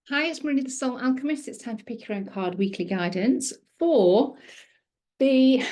Hi, it's Marina the Soul Alchemist. It's time to pick your own card weekly guidance for the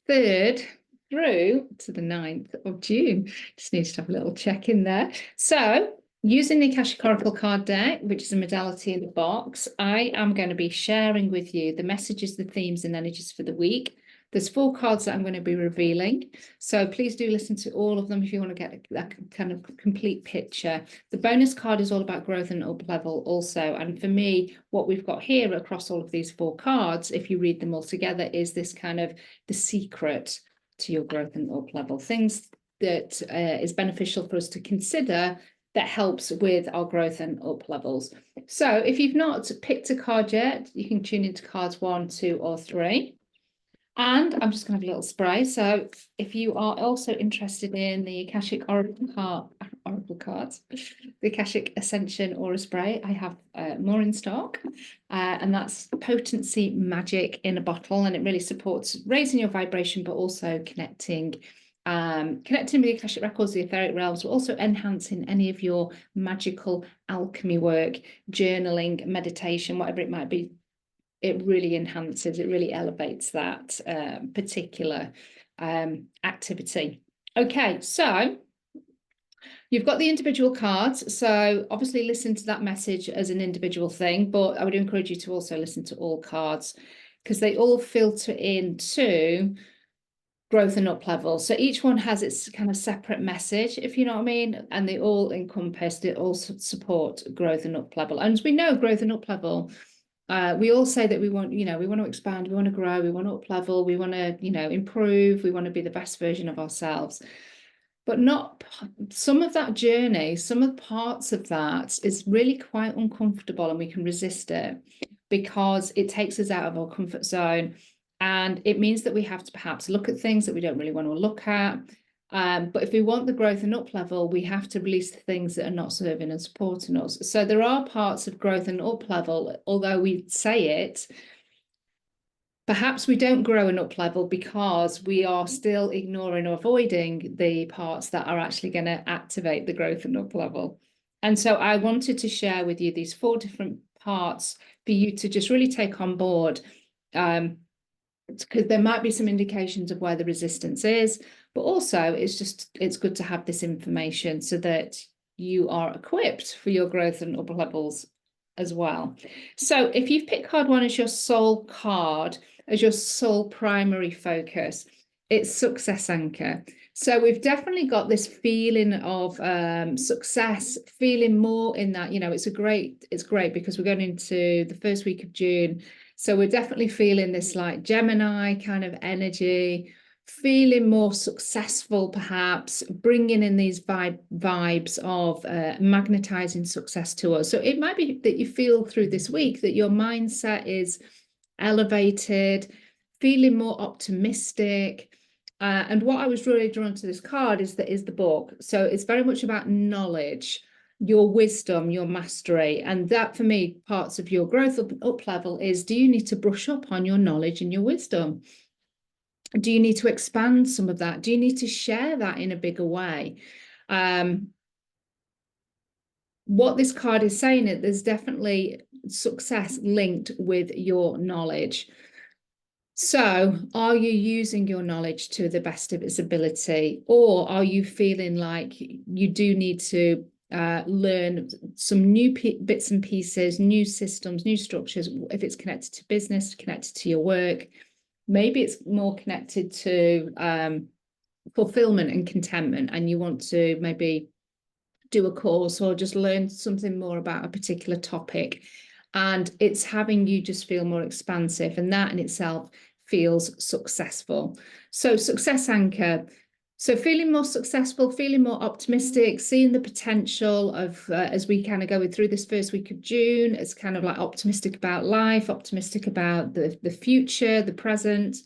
3rd through to the 9th of June. Just need to have a little check in there. So, using the Akashic Oracle card deck, which is a modality in the box, I am going to be sharing with you the messages, the themes, and energies for the week. There's 4 cards that I'm going to be revealing. So please do listen to all of them if you want to get that kind of complete picture. The bonus card is all about growth and up level also. And for me, what we've got here across all of these 4 cards, if you read them all together, is this kind of the secret to your growth and up level. Things that is beneficial for us to consider that helps with our growth and up levels. So if you've not picked a card yet, you can tune into cards 1, 2, or 3. And I'm just going to have a little spray. So if you are also interested in the Akashic Oracle cards, the Akashic Ascension Aura Spray, I have more in stock. And that's potency magic in a bottle. And it really supports raising your vibration, but also connecting with the Akashic Records, the etheric realms, but also enhancing any of your magical alchemy work, journaling, meditation, whatever it might be. It really enhances, it really elevates that particular activity. Okay, so you've got the individual cards. So obviously listen to that message as an individual thing, but I would encourage you to also listen to all cards because they all filter into growth and up level. So each one has its kind of separate message, if you know what I mean, and they all encompass, they all support growth and up level. And as we know, growth and up level, we all say that we want to expand, we want to grow, we want to up level, we want to, improve, we want to be the best version of ourselves. But not some of that journey, some of the parts of that is really quite uncomfortable and we can resist it because it takes us out of our comfort zone. And it means that we have to perhaps look at things that we don't really want to look at. But if we want the growth and up level, we have to release the things that are not serving and supporting us. So there are parts of growth and up level, although we say it, perhaps we don't grow and up level because we are still ignoring or avoiding the parts that are actually going to activate the growth and up level. And so I wanted to share with you these 4 different parts for you to just really take on board. Because there might be some indications of where the resistance is, but also it's good to have this information so that you are equipped for your growth and upper levels as well. So if you've picked card 1 as your soul card, as your soul primary focus, it's success anchor. So we've definitely got this feeling of success, feeling more in that, it's great because we're going into the first week of June. So we're definitely feeling this like Gemini kind of energy, feeling more successful, perhaps bringing in these vibes of magnetizing success to us. So it might be that you feel through this week that your mindset is elevated, feeling more optimistic. And what I was really drawn to this card is the book. So it's very much about knowledge, your wisdom, your mastery. And that for me, parts of your growth up level is, do you need to brush up on your knowledge and your wisdom? Do you need to expand some of that? Do you need to share that in a bigger way? What this card is saying is there's definitely success linked with your knowledge. So are you using your knowledge to the best of its ability, or are you feeling like you do need to learn some new bits and pieces, new systems, new structures, if it's connected to business, connected to your work? Maybe it's more connected to fulfillment and contentment, and you want to maybe do a course or just learn something more about a particular topic. And it's having you just feel more expansive, and that in itself feels successful. So success anchor. So feeling more successful, feeling more optimistic, seeing the potential of, as we kind of go through this first week of June, it's kind of like optimistic about life, optimistic about the future, the present.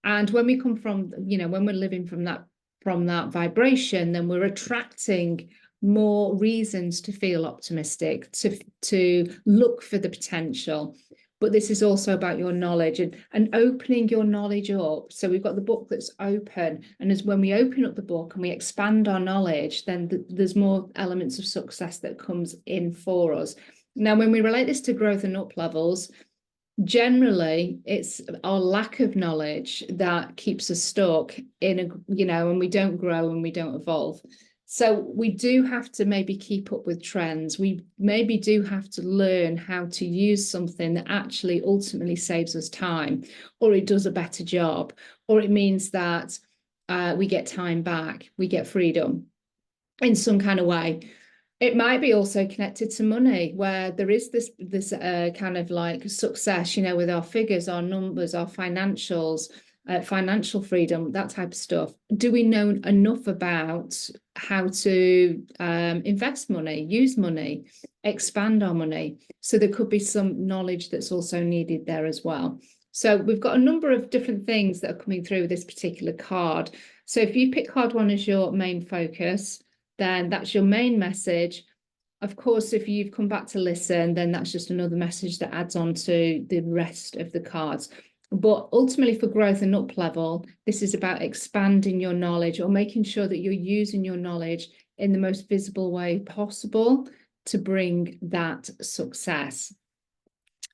And when we come from, when we're living from that vibration, then we're attracting more reasons to feel optimistic, to look for the potential. But this is also about your knowledge and opening your knowledge up. So we've got the book that's open. And as when we open up the book and we expand our knowledge, then there's more elements of success that comes in for us. Now, when we relate this to growth and up levels, generally it's our lack of knowledge that keeps us stuck in and we don't grow and we don't evolve. So we do have to maybe keep up with trends. We maybe do have to learn how to use something that actually ultimately saves us time, or it does a better job, or it means that we get time back, we get freedom in some kind of way. It might be also connected to money, where there is this kind of like success, with our figures, our numbers, our financials, financial freedom, that type of stuff. Do we know enough about how to invest money, use money, expand our money? So there could be some knowledge that's also needed there as well. So we've got a number of different things that are coming through with this particular card. So if you pick card 1 as your main focus, then that's your main message. Of course, if you've come back to listen, then that's just another message that adds on to the rest of the cards. But ultimately, for growth and up level, this is about expanding your knowledge, or making sure that you're using your knowledge in the most visible way possible to bring that success.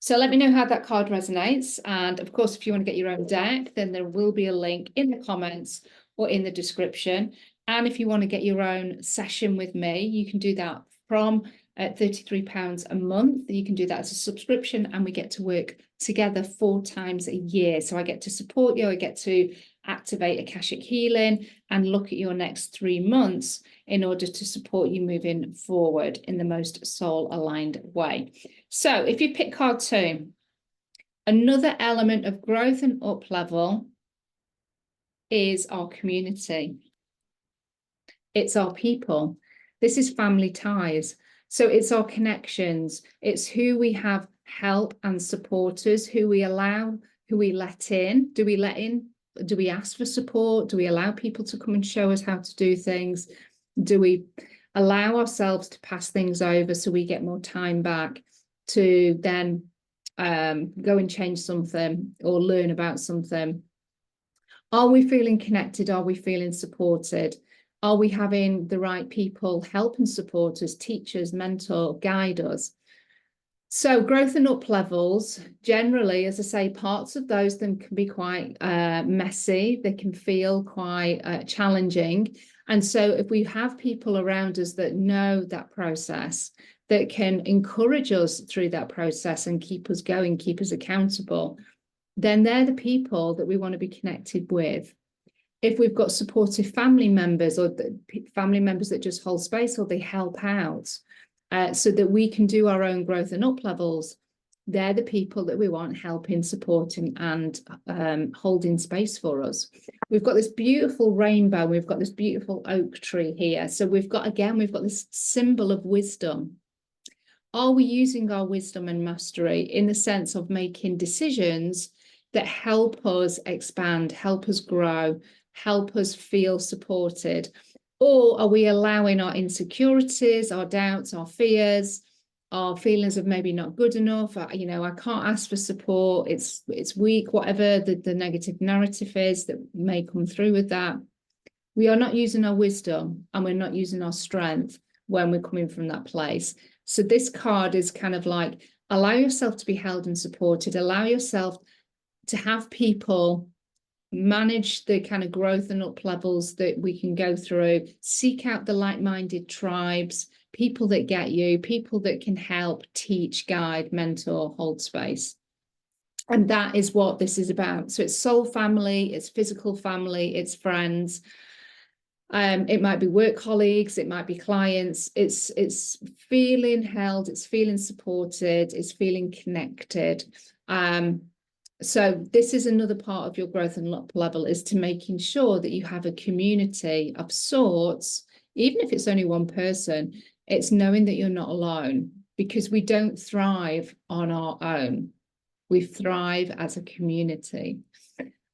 So let me know how that card resonates. And of course, if you want to get your own deck, then there will be a link in the comments or in the description. And if you want to get your own session with me, you can do that from £33 a month. You can do that as a subscription, and we get to work together 4 times a year. So I get to support you, I get to activate Akashic healing and look at your next 3 months in order to support you moving forward in the most soul-aligned way. So if you pick card 2, another element of growth and up level is our community. It's our people. This is family ties. So it's our connections. It's who we have help and supporters, who we allow, who we let in. Do we let in? Do we ask for support? Do we allow people to come and show us how to do things? Do we allow ourselves to pass things over so we get more time back to then go and change something or learn about something? Are we feeling connected? Are we feeling supported? Are we having the right people help and support us, teachers, mentor, guide us? So growth and up levels, generally, as I say, parts of those then can be quite messy. They can feel quite challenging. And so if we have people around us that know that process, that can encourage us through that process and keep us going, keep us accountable, then they're the people that we want to be connected with. If we've got supportive family members, or family members that just hold space, or they help out so that we can do our own growth and up levels, they're the people that we want helping, supporting, and holding space for us. We've got this beautiful rainbow. We've got this beautiful oak tree here. So we've got this symbol of wisdom. Are we using our wisdom and mastery in the sense of making decisions that help us expand, help us grow, help us feel supported? Or are we allowing our insecurities, our doubts, our fears, our feelings of maybe not good enough, I can't ask for support, it's weak, whatever the negative narrative is that may come through with that? We are not using our wisdom, and we're not using our strength when we're coming from that place. So this card is kind of like, allow yourself to be held and supported, allow yourself to have people manage the kind of growth and up levels that we can go through. Seek out the like-minded tribes, people that get you, people that can help, teach, guide, mentor, hold space. And that is what this is about. So it's soul family, it's physical family, it's friends. It might be work colleagues, it might be clients. It's feeling held, it's feeling supported, it's feeling connected. So this is another part of your growth and up level, is to making sure that you have a community of sorts. Even if it's only one person, it's knowing that you're not alone, because we don't thrive on our own. We thrive as a community.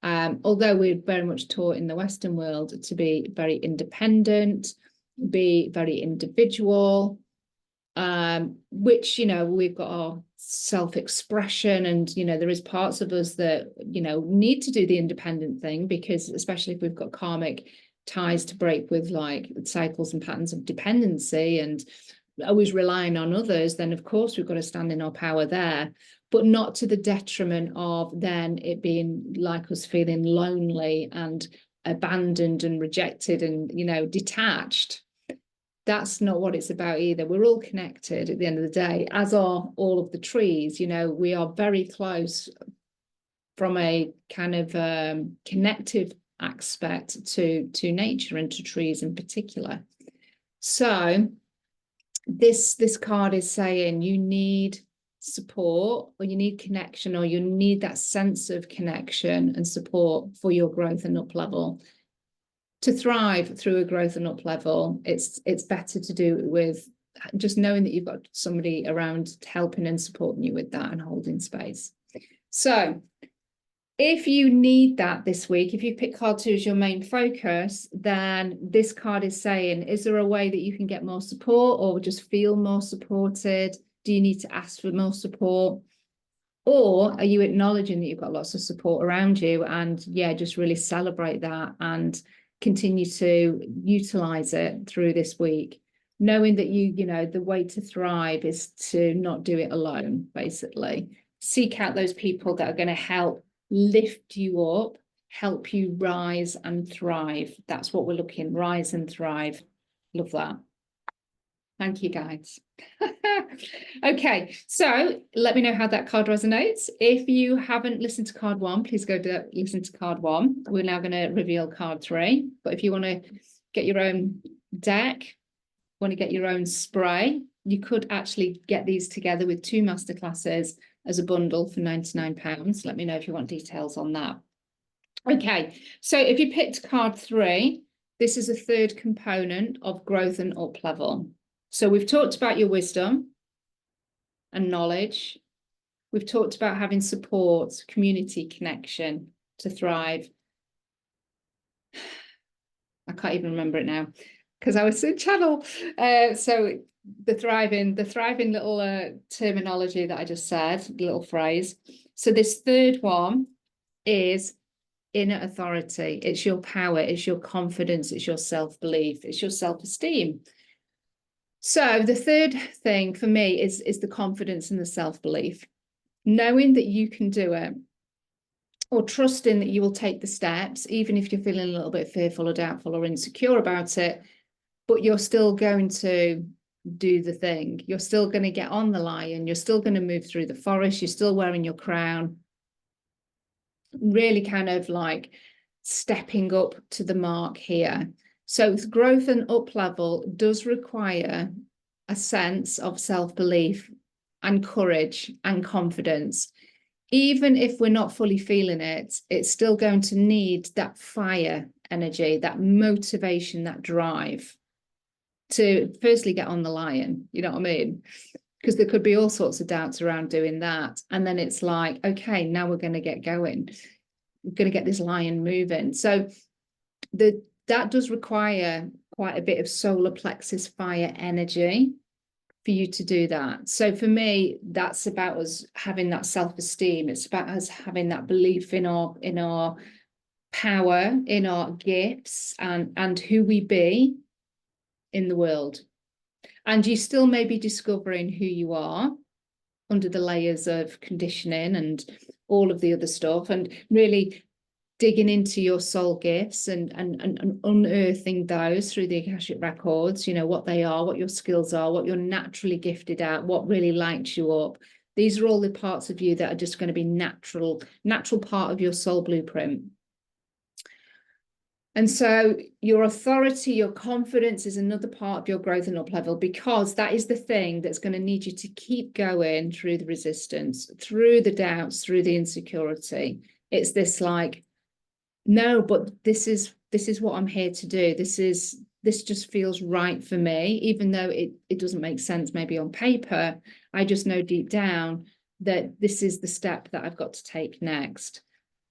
Although we're very much taught in the Western world to be very independent, be very individual, which, we've got our self-expression, and, there is parts of us that, need to do the independent thing, because especially if we've got karmic ties to break with, like cycles and patterns of dependency and always relying on others, then of course we've got to stand in our power there, but not to the detriment of then it being like us feeling lonely and abandoned and rejected and, you know, detached. That's not what it's about either. We're all connected at the end of the day, as are all of the trees. You know, we are very close from a kind of connective aspect to nature and to trees in particular. So this card is saying you need support, or you need connection, or you need that sense of connection and support for your growth and up level. To thrive through a growth and up level, it's better to do it with just knowing that you've got somebody around helping and supporting you with that and holding space. So if you need that this week, if you pick card 2 as your main focus, then this card is saying, is there a way that you can get more support or just feel more supported? Do you need to ask for more support? Or are you acknowledging that you've got lots of support around you, and yeah, just really celebrate that and continue to utilize it through this week, knowing that you know, the way to thrive is to not do it alone, basically. Seek out those people that are going to help lift you up, help you rise and thrive. That's what we're looking, rise and thrive. Love that. Thank you, guys. Okay, so let me know how that card resonates. If you haven't listened to card 1, please go to listen to card 1. We're now going to reveal card 3. But if you want to get your own deck, want to get your own spray, you could actually get these together with 2 masterclasses as a bundle for £99. Let me know if you want details on that. Okay, so if you picked card 3, this is a third component of growth and up level. So we've talked about your wisdom and knowledge. We've talked about having support, community, connection to thrive. I can't even remember it now because I was in channel. So the thriving little terminology that I just said, little phrase. So this third one is inner authority. It's your power, it's your confidence, it's your self-belief, it's your self-esteem. So the third thing for me is the confidence and the self-belief, knowing that you can do it, or trusting that you will take the steps, even if you're feeling a little bit fearful or doubtful or insecure about it, but you're still going to do the thing. You're still going to get on the lion. You're still going to move through the forest. You're still wearing your crown. Really kind of like stepping up to the mark here. So growth and up level does require a sense of self-belief and courage and confidence. Even if we're not fully feeling it, it's still going to need that fire energy, that motivation, that drive to firstly get on the lion, you know what I mean? Because there could be all sorts of doubts around doing that. And then it's like, okay, now we're going to get going. We're going to get this lion moving. So that does require quite a bit of solar plexus fire energy for you to do that. So for me, that's about us having that self-esteem. It's about us having that belief in our power, in our gifts, and who we be in the world. And you still may be discovering who you are under the layers of conditioning and all of the other stuff, and really digging into your soul gifts and unearthing those through the Akashic Records, you know, what they are, what your skills are, what you're naturally gifted at, what really lights you up. These are all the parts of you that are just going to be natural part of your soul blueprint. And so your authority, your confidence is another part of your growth and up level, because that is the thing that's going to need you to keep going through the resistance, through the doubts, through the insecurity. It's this like, no, but this is what I'm here to do. This just feels right for me, even though it doesn't make sense maybe on paper. I just know deep down that this is the step that I've got to take next.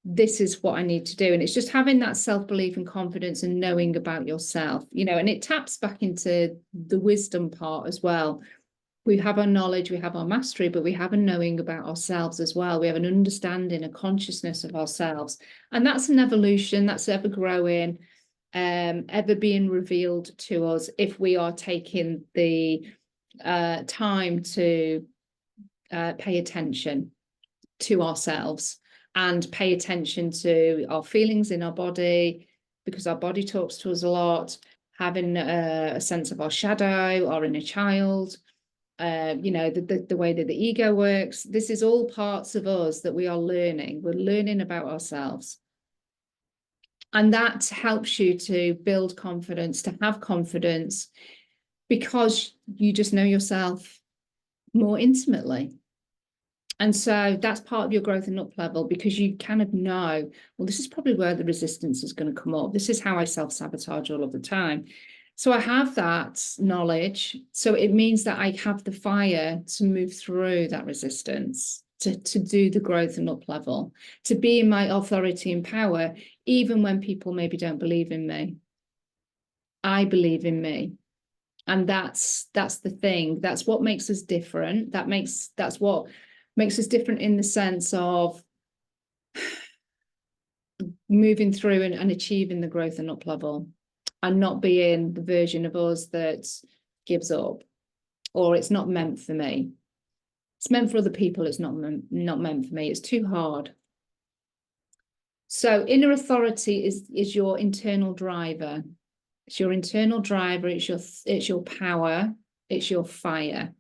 This is what I need to do. And it's just having that self-belief and confidence and knowing about yourself, you know, and it taps back into the wisdom part as well. We have our knowledge, we have our mastery, but we have a knowing about ourselves as well. We have an understanding, a consciousness of ourselves. And that's an evolution, that's ever growing, ever being revealed to us if we are taking the time to pay attention to ourselves and pay attention to our feelings in our body, because our body talks to us a lot, having a sense of our shadow, our inner child, you know, the way that the ego works. This is all parts of us that we are learning. We're learning about ourselves. And that helps you to build confidence, to have confidence, because you just know yourself more intimately. And so that's part of your growth and up level, because you kind of know, well, this is probably where the resistance is going to come up. This is how I self-sabotage all of the time. So I have that knowledge. So it means that I have the fire to move through that resistance, to do the growth and up level, to be in my authority and power, even when people maybe don't believe in me. I believe in me. And that's the thing. That's what makes us different. That's what makes us different in the sense of moving through and achieving the growth and up level, and not being the version of us that gives up, or it's not meant for me. It's meant for other people. It's not meant for me. It's too hard. So inner authority is your internal driver. It's your internal driver. It's your power. It's your fire.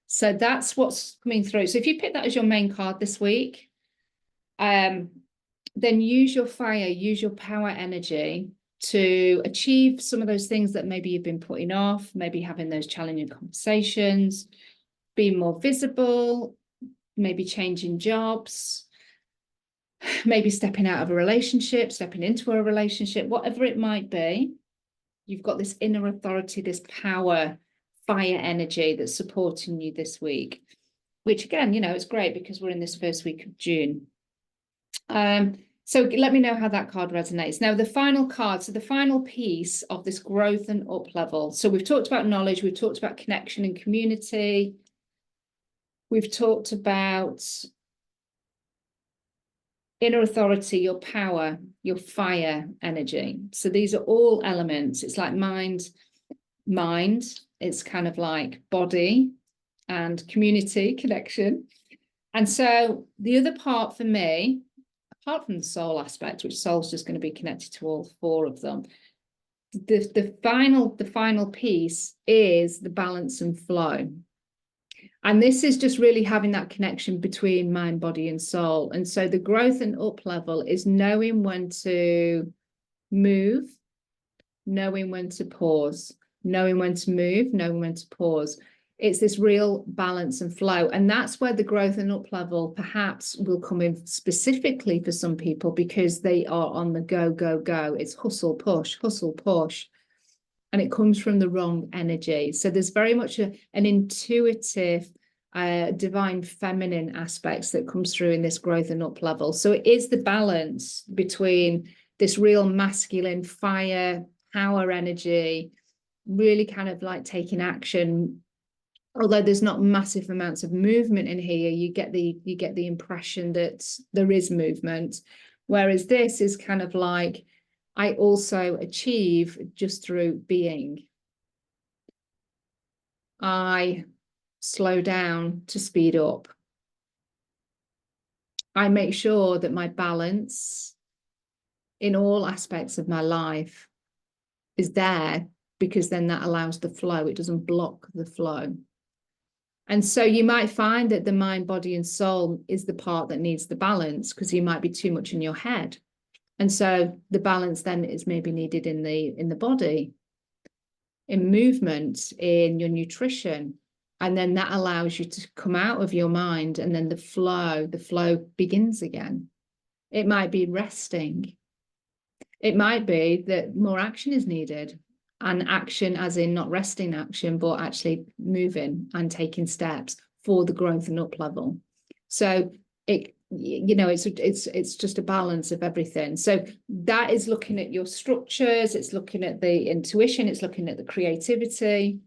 So that's what's coming through. So if you pick that as your main card this week, then use your fire, use your power energy to achieve some of those things that maybe you've been putting off, maybe having those challenging conversations, being more visible, maybe changing jobs, maybe stepping out of a relationship, stepping into a relationship, whatever it might be. You've got this inner authority, this power, fire energy that's supporting you this week, which again, you know, it's great because we're in this first week of June. So let me know how that card resonates. Now, the final card, so the final piece of this growth and up level. So we've talked about knowledge, we've talked about connection and community. We've talked about inner authority, your power, your fire energy. So these are all elements. It's like mind, it's kind of like body and community, connection. And so the other part for me, apart from the soul aspect, which soul's just going to be connected to all four of them, the final piece is the balance and flow. And this is just really having that connection between mind, body, and soul. And so the growth and up level is knowing when to move, knowing when to pause, knowing when to move, knowing when to pause. It's this real balance and flow. And that's where the growth and up level perhaps will come in specifically for some people, because they are on the go, go, go. It's hustle, push, and it comes from the wrong energy. So there's very much an intuitive, divine feminine aspects that comes through in this growth and up level. So it is the balance between this real masculine fire, power energy, really kind of like taking action. Although there's not massive amounts of movement in here, you get the impression that there is movement. Whereas this is kind of like, I also achieve just through being. I slow down to speed up. I make sure that my balance in all aspects of my life is there, because then that allows the flow. It doesn't block the flow. And so you might find that the mind, body, and soul is the part that needs the balance, because you might be too much in your head. And so the balance then is maybe needed in the body, in movement, in your nutrition. And then that allows you to come out of your mind, and then the flow begins again. It might be resting. It might be that more action is needed. And action as in not resting action, but actually moving and taking steps for the growth and up level. So it, you know, it's just a balance of everything. So that is looking at your structures, it's looking at the intuition, it's looking at the creativity.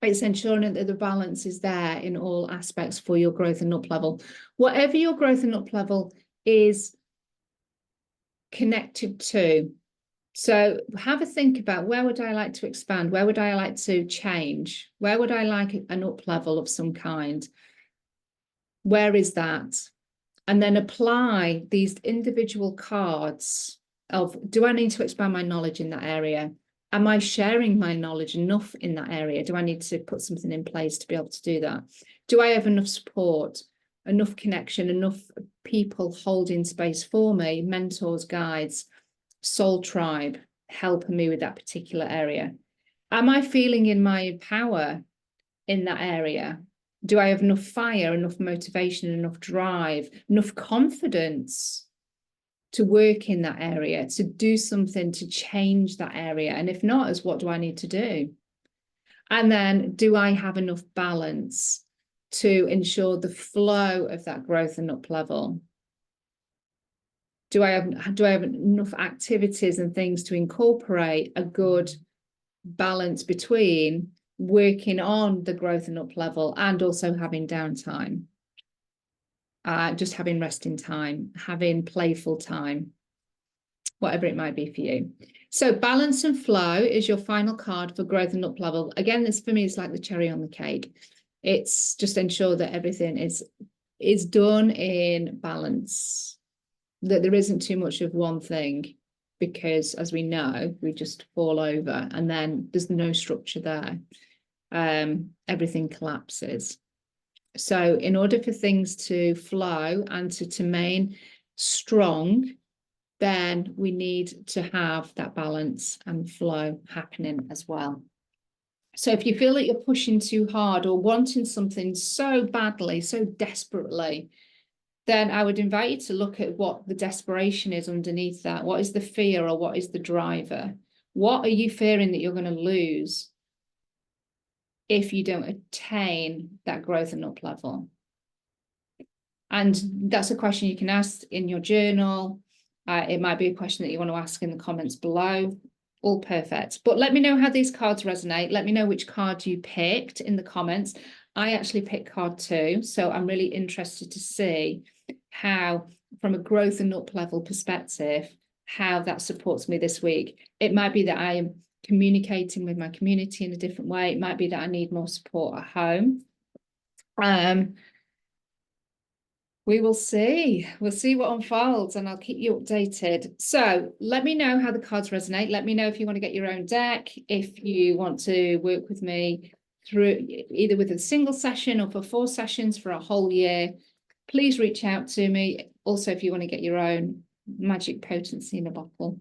It's ensuring that the balance is there in all aspects for your growth and up level. Whatever your growth and up level is connected to. So have a think about, where would I like to expand? Where would I like to change? Where would I like an up level of some kind? Where is that? And then apply these individual cards of, do I need to expand my knowledge in that area? Am I sharing my knowledge enough in that area? Do I need to put something in place to be able to do that? Do I have enough support, enough connection, enough people holding space for me, mentors, guides, soul tribe, helping me with that particular area? Am I feeling in my power in that area? Do I have enough fire, enough motivation, enough drive, enough confidence to work in that area, to do something to change that area? And if not, what do I need to do? And then, do I have enough balance to ensure the flow of that growth and up level? Do I have enough activities and things to incorporate a good balance between working on the growth and up level and also having downtime, just having resting time, having playful time, whatever it might be for you? So balance and flow is your final card for growth and up level. Again, this for me is like the cherry on the cake. It's just ensure that everything is done in balance, that there isn't too much of one thing, because as we know, we just fall over and then there's no structure there. Everything collapses. So in order for things to flow and to remain strong, then we need to have that balance and flow happening as well. So if you feel that you're pushing too hard or wanting something so badly, so desperately, then I would invite you to look at what the desperation is underneath that. What is the fear, or what is the driver? What are you fearing that you're going to lose if you don't attain that growth and up level? And that's a question you can ask in your journal. It might be a question that you want to ask in the comments below. All perfect. But let me know how these cards resonate. Let me know which card you picked in the comments. I actually picked card 2, so I'm really interested to see how, from a growth and up level perspective, how that supports me this week. It might be that I am communicating with my community in a different way. It might be that I need more support at home. We will see. We'll see what unfolds, and I'll keep you updated. So let me know how the cards resonate. Let me know if you want to get your own deck, if you want to work with me through either with a single session or for 4 sessions for a whole year. Please reach out to me. Also, if you want to get your own magic potency in a bottle,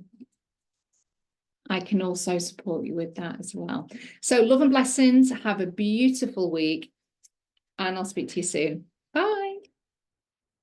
I can also support you with that as well. So love and blessings. Have a beautiful week, and I'll speak to you soon.